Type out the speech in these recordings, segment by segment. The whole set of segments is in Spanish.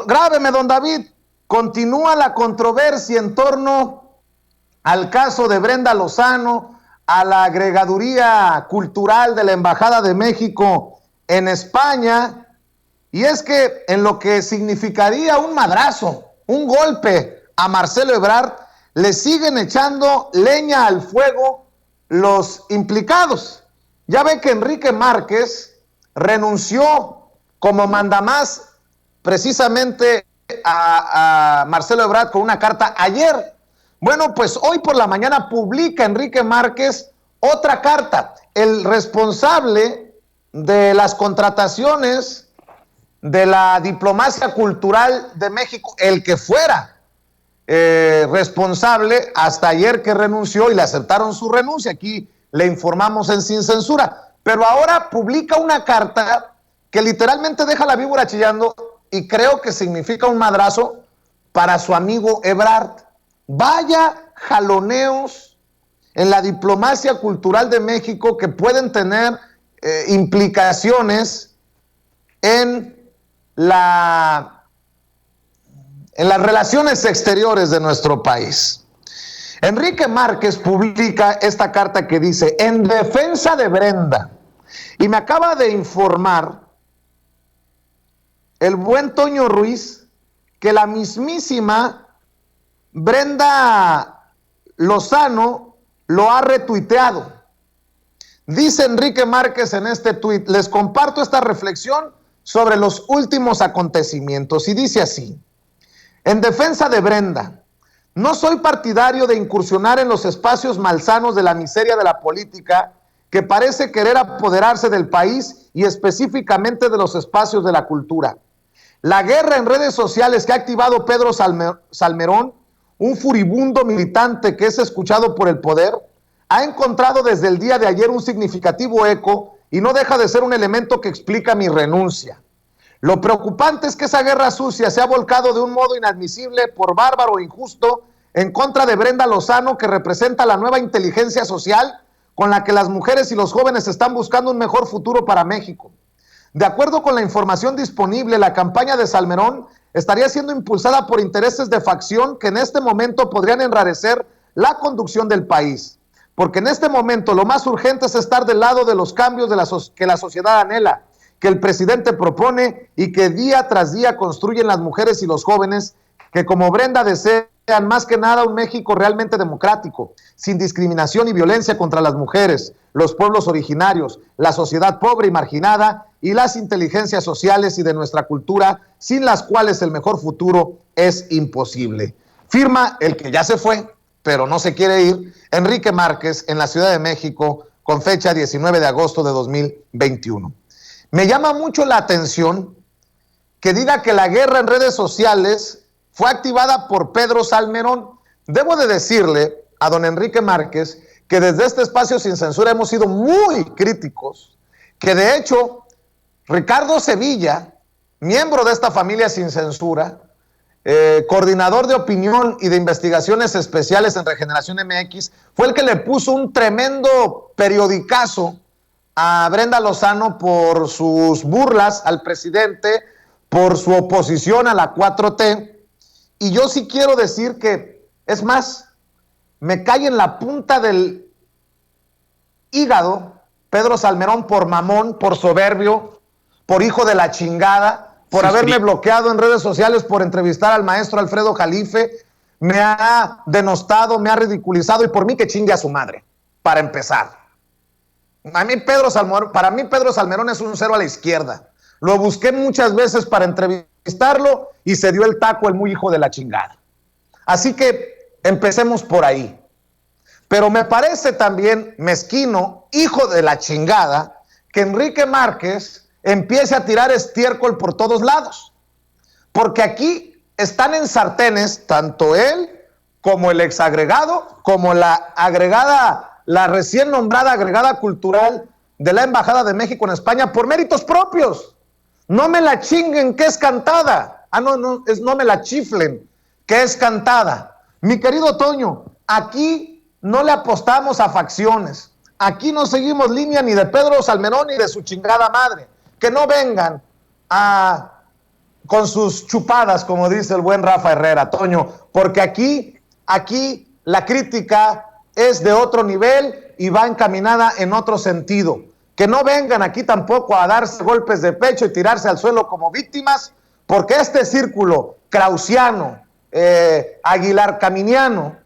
grábeme, don David, continúa la controversia en torno al caso de Brenda Lozano, a la agregaduría cultural de la Embajada de México en España, y es que en lo que significaría un madrazo, un golpe a Marcelo Ebrard, le siguen echando leña al fuego los implicados. Ya ve que Enrique Márquez renunció como mandamás precisamente a Marcelo Ebrard con una carta ayer. Bueno, pues hoy por la mañana publica Enrique Márquez otra carta. El responsable de las contrataciones de la diplomacia cultural de México, el que fuera responsable hasta ayer que renunció y le aceptaron su renuncia, aquí le informamos en Sin Censura, pero ahora publica una carta que literalmente deja la víbora chillando y creo que significa un madrazo para su amigo Ebrard. Vaya jaloneos en la diplomacia cultural de México que pueden tener implicaciones en las relaciones exteriores de nuestro país. Enrique Márquez publica esta carta que dice: en defensa de Brenda, y me acaba de informar el buen Toño Ruiz que la mismísima Brenda Lozano lo ha retuiteado. Dice Enrique Márquez en este tuit: les comparto esta reflexión sobre los últimos acontecimientos, y dice así: en defensa de Brenda, no soy partidario de incursionar en los espacios malsanos de la miseria de la política que parece querer apoderarse del país y específicamente de los espacios de la cultura. La guerra en redes sociales que ha activado Pedro Salmerón, un furibundo militante que es escuchado por el poder, ha encontrado desde el día de ayer un significativo eco y no deja de ser un elemento que explica mi renuncia. Lo preocupante es que esa guerra sucia se ha volcado de un modo inadmisible, por bárbaro e injusto, en contra de Brenda Lozano, que representa la nueva inteligencia social con la que las mujeres y los jóvenes están buscando un mejor futuro para México. De acuerdo con la información disponible, la campaña de Salmerón estaría siendo impulsada por intereses de facción que en este momento podrían enrarecer la conducción del país. Porque en este momento lo más urgente es estar del lado de los cambios que la sociedad anhela, que el presidente propone y que día tras día construyen las mujeres y los jóvenes que, como Brenda, desean más que nada un México realmente democrático, sin discriminación y violencia contra las mujeres, los pueblos originarios, la sociedad pobre y marginada y las inteligencias sociales y de nuestra cultura, sin las cuales el mejor futuro es imposible. Firma el que ya se fue, pero no se quiere ir, Enrique Márquez, en la Ciudad de México, con fecha 19 de agosto de 2021. Me llama mucho la atención que diga que la guerra en redes sociales fue activada por Pedro Salmerón. Debo de decirle a don Enrique Márquez que desde este espacio Sin Censura hemos sido muy críticos, que de hecho Ricardo Sevilla, miembro de esta familia Sin Censura, coordinador de opinión y de investigaciones especiales en Regeneración MX, fue el que le puso un tremendo periodicazo a Brenda Lozano por sus burlas al presidente, por su oposición a la 4T. Y yo sí quiero decir que, es más, me cae en la punta del hígado Pedro Salmerón por mamón, por soberbio, por hijo de la chingada, por haberme bloqueado en redes sociales por entrevistar al maestro Alfredo Jalife. Me ha denostado, me ha ridiculizado, y por mí que chingue a su madre, para empezar. Para mí Pedro Salmerón es un cero a la izquierda. Lo busqué muchas veces para entrevistarlo y se dio el taco el muy hijo de la chingada. Así que empecemos por ahí. Pero me parece también mezquino, hijo de la chingada, que Enrique Márquez empiece a tirar estiércol por todos lados. Porque aquí están en sartenes tanto él como el exagregado, como la agregada, la recién nombrada agregada cultural de la Embajada de México en España por méritos propios. No me la chinguen, que es cantada. No me la chiflen, que es cantada. Mi querido Toño, aquí no le apostamos a facciones. Aquí no seguimos línea ni de Pedro Salmerón ni de su chingada madre. Que no vengan a con sus chupadas, como dice el buen Rafa Herrera, Toño, porque aquí la crítica es de otro nivel y va encaminada en otro sentido. Que no vengan aquí tampoco a darse golpes de pecho y tirarse al suelo como víctimas, porque este círculo krausiano, Aguilar Caminiano,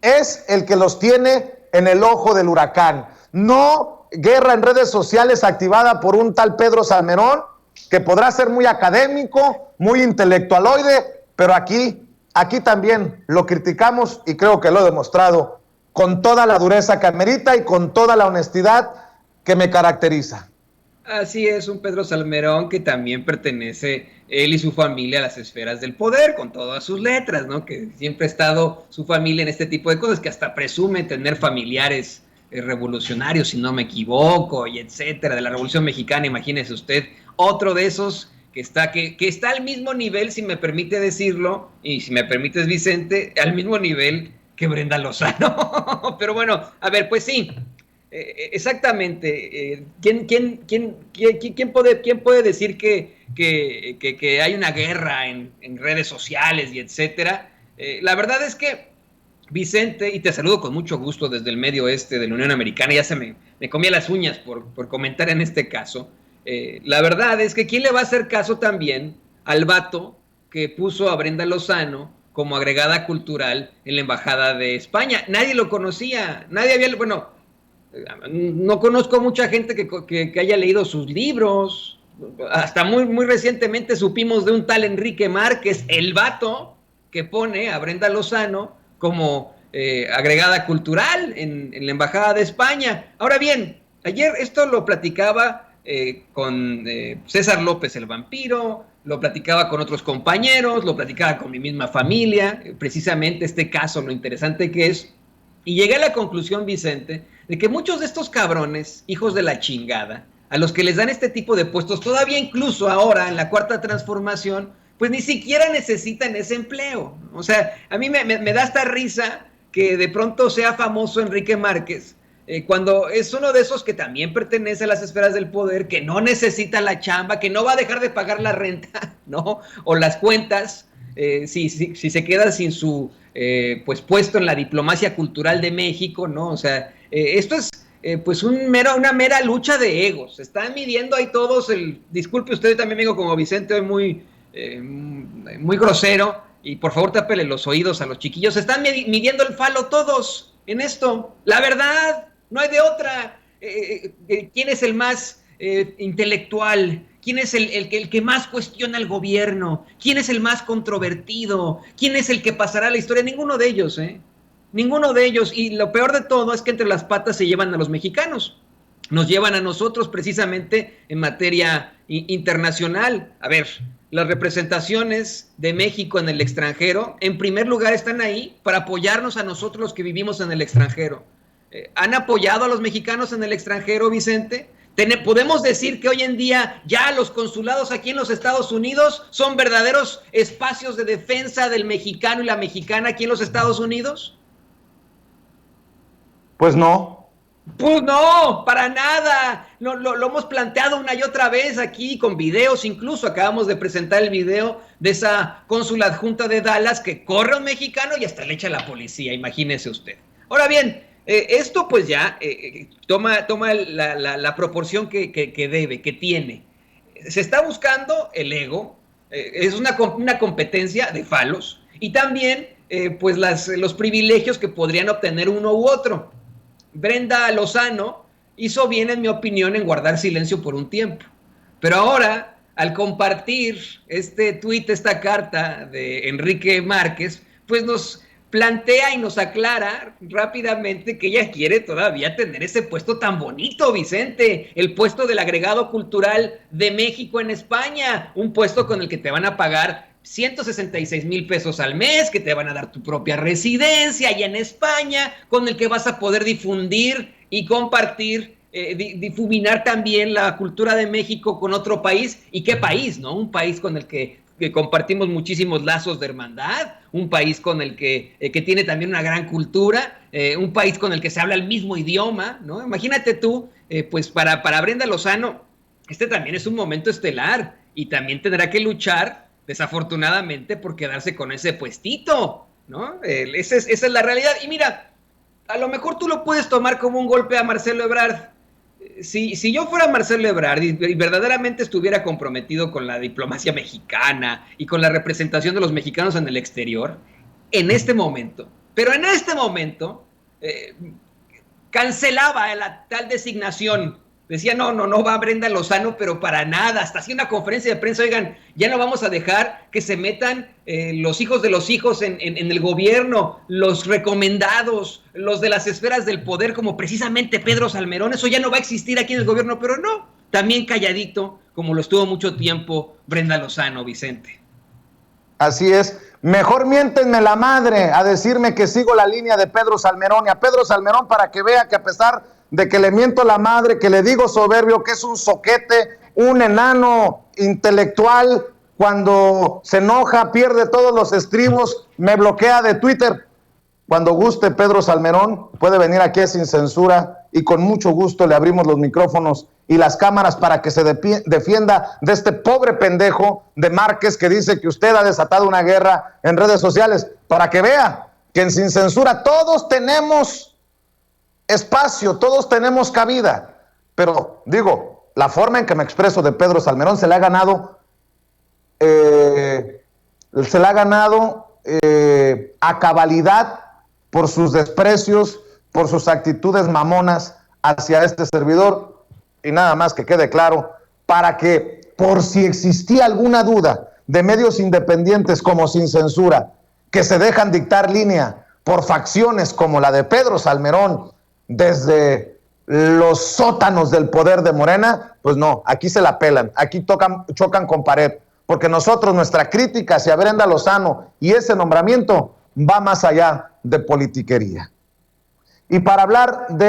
es el que los tiene en el ojo del huracán. No guerra en redes sociales activada por un tal Pedro Salmerón, que podrá ser muy académico, muy intelectualoide, pero aquí también lo criticamos y creo que lo he demostrado con toda la dureza que amerita y con toda la honestidad que me caracteriza. Así es, un Pedro Salmerón que también pertenece, él y su familia, a las esferas del poder, con todas sus letras, ¿no? Que siempre ha estado su familia en este tipo de cosas, que hasta presume tener familiares revolucionarios, si no me equivoco, y etcétera, de la Revolución Mexicana, imagínese usted, otro de esos que está al mismo nivel, si me permite decirlo, y si me permites, Vicente, al mismo nivel que Brenda Lozano. Pero bueno, a ver, pues sí. Exactamente. ¿Quién puede decir que hay una guerra en redes sociales y etcétera? La verdad es que, Vicente, y te saludo con mucho gusto desde el medio oeste de la Unión Americana, ya me comía las uñas por comentar en este caso. La verdad es que ¿quién le va a hacer caso también al vato que puso a Brenda Lozano como agregada cultural en la Embajada de España? Nadie lo conocía, nadie había, bueno, no conozco mucha gente que haya leído sus libros. Hasta muy recientemente supimos de un tal Enrique Márquez, el vato que pone a Brenda Lozano como agregada cultural en la Embajada de España. Ahora bien, ayer esto lo platicaba con César López el vampiro, lo platicaba con otros compañeros, lo platicaba con mi misma familia, precisamente este caso, lo interesante que es, y llegué a la conclusión, Vicente, de que muchos de estos cabrones, hijos de la chingada, a los que les dan este tipo de puestos, todavía incluso ahora en la cuarta transformación, pues ni siquiera necesitan ese empleo. O sea, a mí me da esta risa que de pronto sea famoso Enrique Márquez, cuando es uno de esos que también pertenece a las esferas del poder, que no necesita la chamba, que no va a dejar de pagar la renta, ¿no? O las cuentas, si se queda sin su pues puesto en la diplomacia cultural de México, ¿no? O sea, esto es pues una mera lucha de egos. Se están midiendo ahí todos disculpe usted también, amigo, como Vicente, hoy muy grosero, y por favor tápele los oídos a los chiquillos. Se están midiendo el falo todos en esto. La verdad, no hay de otra. ¿Quién es el más intelectual? ¿Quién es el que más cuestiona el gobierno? ¿Quién es el más controvertido? ¿Quién es el que pasará a la historia? Ninguno de ellos, ¿eh? Ninguno de ellos. Y lo peor de todo es que entre las patas se llevan a los mexicanos. Nos llevan a nosotros precisamente en materia internacional. A ver, las representaciones de México en el extranjero, en primer lugar, están ahí para apoyarnos a nosotros los que vivimos en el extranjero. ¿Han apoyado a los mexicanos en el extranjero, Vicente? Podemos decir que hoy en día ya los consulados aquí en los Estados Unidos son verdaderos espacios de defensa del mexicano y la mexicana aquí en los Estados Unidos. Pues no. Pues no, para nada. Lo hemos planteado una y otra vez aquí con videos, incluso acabamos de presentar el video de esa cónsula adjunta de Dallas que corre a un mexicano y hasta le echa a la policía, imagínese usted. Ahora bien, esto pues ya toma la proporción que debe, que tiene. Se está buscando el ego, es una competencia de falos, y también pues los privilegios que podrían obtener uno u otro. Brenda Lozano hizo bien, en mi opinión, en guardar silencio por un tiempo. Pero ahora, al compartir este tuit, esta carta de Enrique Márquez, pues nos plantea y nos aclara rápidamente que ella quiere todavía tener ese puesto tan bonito, Vicente, el puesto del agregado cultural de México en España, un puesto con el que te van a pagar 166,000 pesos al mes, que te van a dar tu propia residencia allá en España, con el que vas a poder difundir y compartir, difuminar también la cultura de México con otro país. ¿Y qué país, no? Un país con el que compartimos muchísimos lazos de hermandad, un país con el que tiene también una gran cultura, un país con el que se habla el mismo idioma, ¿no? Imagínate tú, pues para Brenda Lozano, este también es un momento estelar y también tendrá que luchar desafortunadamente, por quedarse con ese puestito, ¿no? Esa es la realidad. Y mira, a lo mejor tú lo puedes tomar como un golpe a Marcelo Ebrard. Si yo fuera Marcelo Ebrard y verdaderamente estuviera comprometido con la diplomacia mexicana y con la representación de los mexicanos en el exterior, en este momento, cancelaba la tal designación. Decía, no va Brenda Lozano, pero para nada. Hasta hacía una conferencia de prensa, oigan, ya no vamos a dejar que se metan los hijos de los hijos en el gobierno, los recomendados, los de las esferas del poder, como precisamente Pedro Salmerón. Eso ya no va a existir aquí en el gobierno, pero no. También calladito, como lo estuvo mucho tiempo Brenda Lozano, Vicente. Así es. Mejor miéntenme la madre a decirme que sigo la línea de Pedro Salmerón, y a Pedro Salmerón para que vea que a pesar de que le miento la madre, que le digo soberbio, que es un soquete, un enano intelectual, cuando se enoja, pierde todos los estribos, me bloquea de Twitter. Cuando guste Pedro Salmerón, puede venir aquí Sin Censura y con mucho gusto le abrimos los micrófonos y las cámaras para que se defienda de este pobre pendejo de Márquez que dice que usted ha desatado una guerra en redes sociales, para que vea que en Sin Censura todos tenemos espacio, todos tenemos cabida. Pero digo, la forma en que me expreso de Pedro Salmerón se le ha ganado a cabalidad por sus desprecios, por sus actitudes mamonas hacia este servidor. Y nada más que quede claro, para que por si existía alguna duda de medios independientes como Sin Censura, que se dejan dictar línea por facciones como la de Pedro Salmerón desde los sótanos del poder de Morena, pues no, aquí se la pelan, aquí chocan con pared, porque nosotros, nuestra crítica hacia Brenda Lozano y ese nombramiento va más allá de politiquería. Y para hablar de